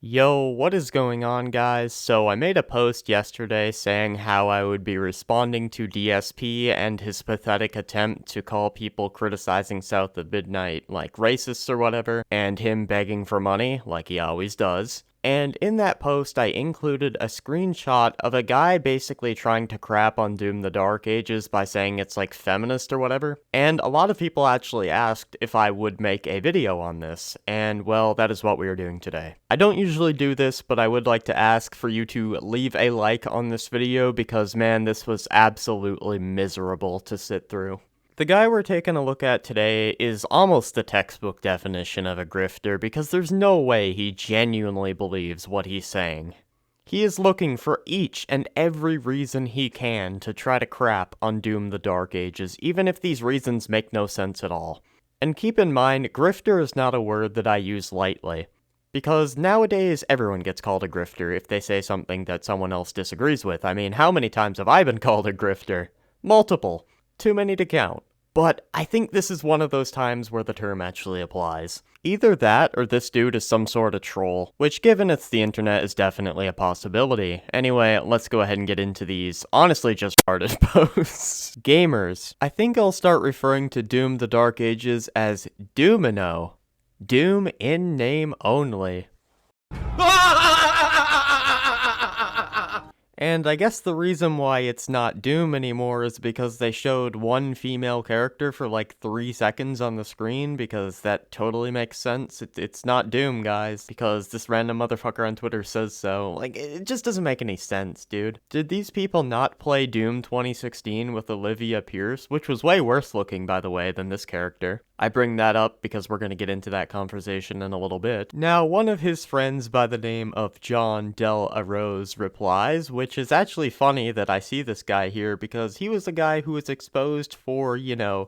Yo, what is going on, guys? So I made a post yesterday saying how I would be responding to DSP and his pathetic attempt to call people criticizing South of Midnight like racists or whatever, and him begging for money, like he always does. And in that post, I included a screenshot of a guy basically trying to crap on Doom the Dark Ages by saying it's like feminist or whatever. And a lot of people actually asked if I would make a video on this, and well, that is what we are doing today. I don't usually do this, but I would like to ask for you to leave a like on this video because man, this was absolutely miserable to sit through. The guy we're taking a look at today is almost the textbook definition of a grifter because there's no way he genuinely believes what he's saying. He is looking for each and every reason he can to try to crap on Doom the Dark Ages, even if these reasons make no sense at all. And keep in mind, grifter is not a word that I use lightly, because nowadays everyone gets called a grifter if they say something that someone else disagrees with. I mean, how many times have I been called a grifter? Multiple. Too many to count. But I think this is one of those times where the term actually applies. Either that, or this dude is some sort of troll, which given it's the internet is definitely a possibility. Anyway, let's go ahead and get into these, honestly just started posts. Gamers. I think I'll start referring to Doom the Dark Ages as Doomino. Doom in name only. And I guess the reason why it's not Doom anymore is because they showed one female character for like 3 seconds on the screen, because that totally makes sense. It's not Doom, guys, because this random motherfucker on Twitter says so. Like, it just doesn't make any sense, dude. Did these people not play Doom 2016 with Olivia Pierce, which was way worse looking, by the way, than this character? I bring that up because we're going to get into that conversation in a little bit. Now, one of his friends by the name of John Del Arroz replies, which is actually funny that I see this guy here because he was a guy who was exposed for,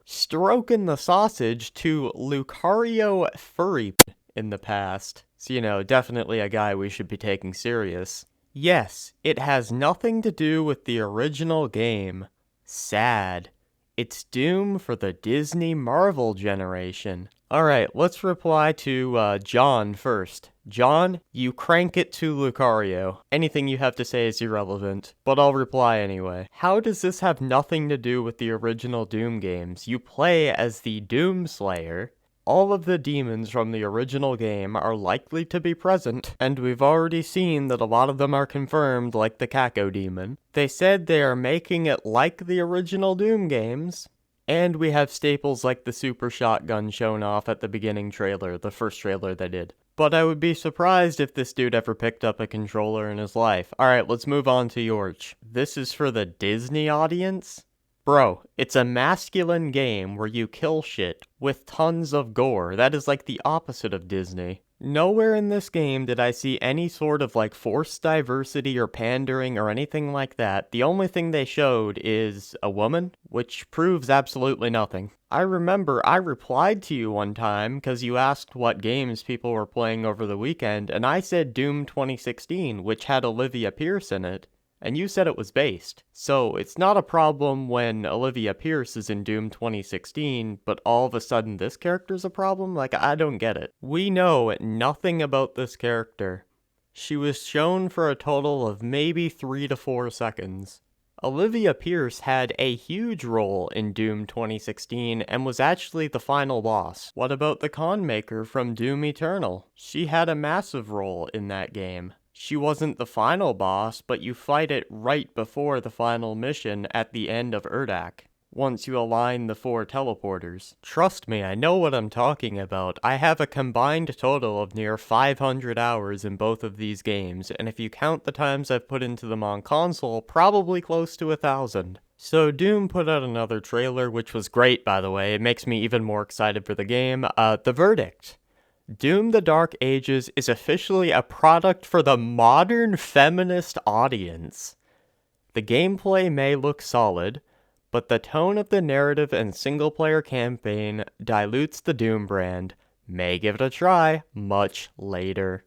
stroking the sausage to Lucario Furry in the past. So, definitely a guy we should be taking serious. Yes, it has nothing to do with the original game. Sad. It's Doom for the Disney Marvel generation. Alright, let's reply to John first. John, you crank it to Lucario. Anything you have to say is irrelevant, but I'll reply anyway. How does this have nothing to do with the original Doom games? You play as the Doom Slayer. All of the demons from the original game are likely to be present, and we've already seen that a lot of them are confirmed, like the Kako demon. They said they are making it like the original Doom games, and we have staples like the super shotgun shown off at the beginning trailer, the first trailer they did. But I would be surprised if this dude ever picked up a controller in his life. Alright, let's move on to Yorch. This is for the Disney audience? Bro, it's a masculine game where you kill shit with tons of gore. That is like the opposite of Disney. Nowhere in this game did I see any sort of like forced diversity or pandering or anything like that. The only thing they showed is a woman, which proves absolutely nothing. I remember I replied to you one time because you asked what games people were playing over the weekend, and I said Doom 2016, which had Olivia Pierce in it. And you said it was based. So it's not a problem when Olivia Pierce is in Doom 2016, but all of a sudden this character's a problem? Like, I don't get it. We know nothing about this character. She was shown for a total of maybe 3 to 4 seconds. Olivia Pierce had a huge role in Doom 2016 and was actually the final boss. What about the con maker from Doom Eternal? She had a massive role in that game. She wasn't the final boss, but you fight it right before the final mission at the end of Urdak, once you align the 4 teleporters. Trust me, I know what I'm talking about. I have a combined total of near 500 hours in both of these games, and if you count the times I've put into them on console, probably close to 1,000. So Doom put out another trailer, which was great, by the way. It makes me even more excited for the game. The verdict. Doom the Dark Ages is officially a product for the modern feminist audience. The gameplay may look solid, but the tone of the narrative and single-player campaign dilutes the Doom brand. May give it a try much later.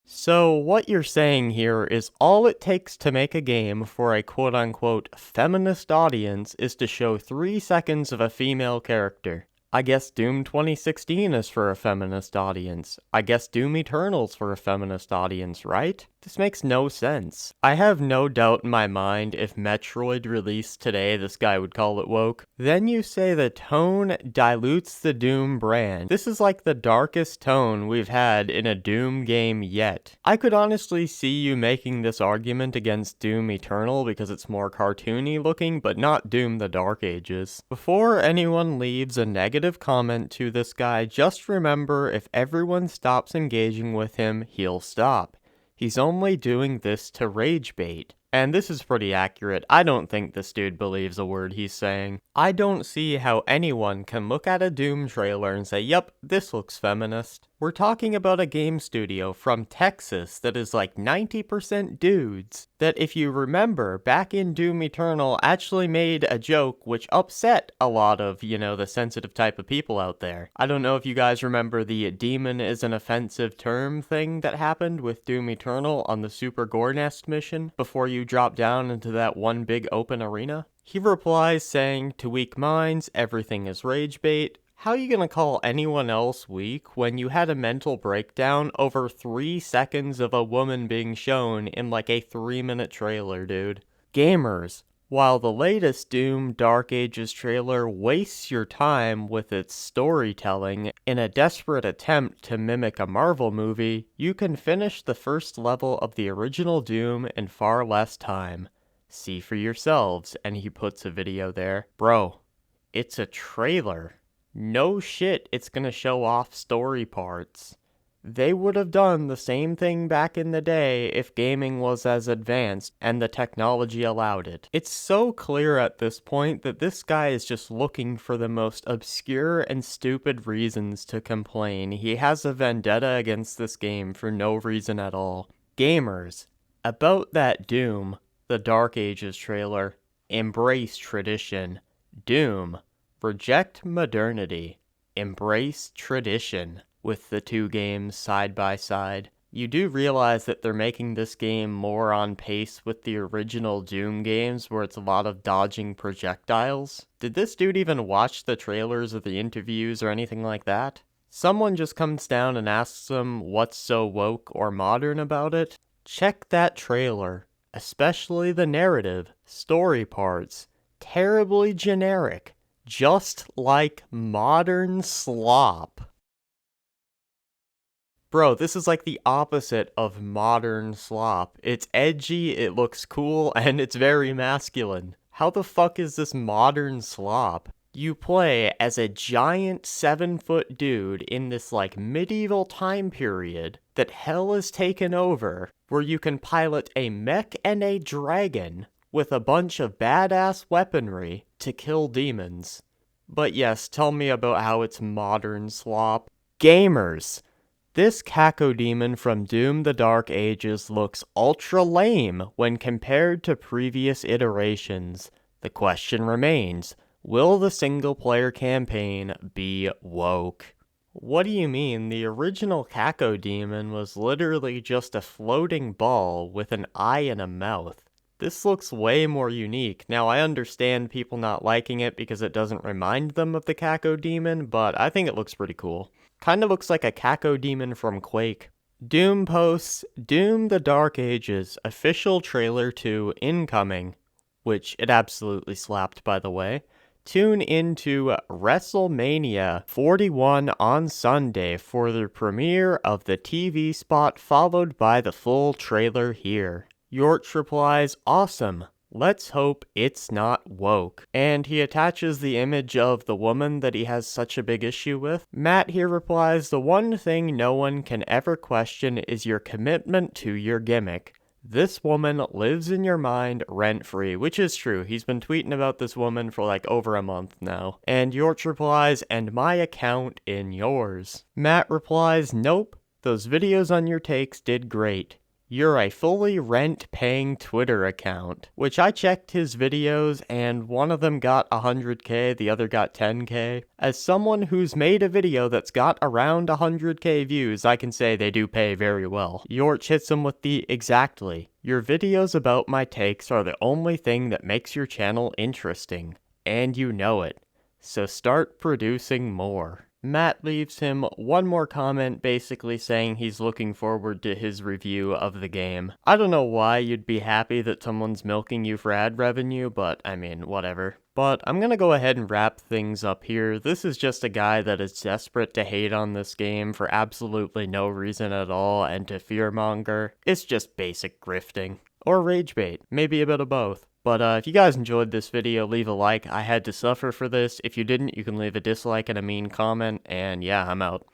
So what you're saying here is all it takes to make a game for a quote-unquote feminist audience is to show 3 seconds of a female character. I guess Doom 2016 is for a feminist audience. I guess Doom Eternal's for a feminist audience, right? This makes no sense. I have no doubt in my mind if Metroid released today, this guy would call it woke. Then you say the tone dilutes the Doom brand. This is like the darkest tone we've had in a Doom game yet. I could honestly see you making this argument against Doom Eternal because it's more cartoony looking, but not Doom the Dark Ages. Before anyone leaves a negative comment to this guy, just remember if everyone stops engaging with him, he'll stop. He's only doing this to rage bait. And this is pretty accurate. I don't think this dude believes a word he's saying. I don't see how anyone can look at a Doom trailer and say, yep, this looks feminist. We're talking about a game studio from Texas that is like 90% dudes, that if you remember, back in Doom Eternal actually made a joke which upset a lot of, the sensitive type of people out there. I don't know if you guys remember the demon is an offensive term thing that happened with Doom Eternal on the Super Gore Nest mission before you drop down into that one big open arena. He replies saying, to weak minds, everything is rage bait. How are you gonna call anyone else weak when you had a mental breakdown over 3 seconds of a woman being shown in like a 3-minute trailer, dude? Gamers, while the latest Doom Dark Ages trailer wastes your time with its storytelling in a desperate attempt to mimic a Marvel movie, you can finish the first level of the original Doom in far less time. See for yourselves, and he puts a video there. Bro, it's a trailer. No shit, it's gonna show off story parts. They would have done the same thing back in the day if gaming was as advanced and the technology allowed it. It's so clear at this point that this guy is just looking for the most obscure and stupid reasons to complain. He has a vendetta against this game for no reason at all. Gamers, about that Doom, the Dark Ages trailer, embrace tradition. Doom, reject modernity, embrace tradition. With the two games side by side, you do realize that they're making this game more on pace with the original Doom games where it's a lot of dodging projectiles. Did this dude even watch the trailers or the interviews or anything like that? Someone just comes down and asks him what's so woke or modern about it? Check that trailer, especially the narrative, story parts, terribly generic. Just like modern SLOP. Bro, this is like the opposite of modern SLOP. It's edgy, it looks cool, and it's very masculine. How the fuck is this modern SLOP? You play as a giant 7-foot dude in this like medieval time period that hell is taken over, where you can pilot a mech and a dragon with a bunch of badass weaponry to kill demons. But yes, tell me about how it's modern SLOP. Gamers, this Cacodemon from Doom the Dark Ages looks ultra lame when compared to previous iterations. The question remains, will the single player campaign be woke? What do you mean? The original Cacodemon was literally just a floating ball with an eye and a mouth. This looks way more unique. Now, I understand people not liking it because it doesn't remind them of the Cacodemon, but I think it looks pretty cool. Kinda looks like a Cacodemon from Quake. Doom posts, Doom the Dark Ages, official trailer 2 incoming, which it absolutely slapped, by the way. Tune into WrestleMania 41 on Sunday for the premiere of the TV spot, followed by the full trailer here. Yorch replies, awesome. Let's hope it's not woke. And he attaches the image of the woman that he has such a big issue with. Matt here replies, the one thing no one can ever question is your commitment to your gimmick. This woman lives in your mind rent-free, which is true. He's been tweeting about this woman for like over a month now. And Yorch replies, and my account in yours. Matt replies, nope, those videos on your takes did great. You're a fully rent-paying Twitter account, which I checked his videos and one of them got 100k, the other got 10k. As someone who's made a video that's got around 100k views, I can say they do pay very well. Yorch hits him with the exactly. Your videos about my takes are the only thing that makes your channel interesting, and you know it. So start producing more. Matt leaves him one more comment basically saying he's looking forward to his review of the game. I don't know why you'd be happy that someone's milking you for ad revenue, but I mean, whatever. But I'm gonna go ahead and wrap things up here. This is just a guy that is desperate to hate on this game for absolutely no reason at all and to fearmonger. It's just basic grifting. Or rage bait, maybe a bit of both. But if you guys enjoyed this video, leave a like. I had to suffer for this. If you didn't, you can leave a dislike and a mean comment. And yeah, I'm out.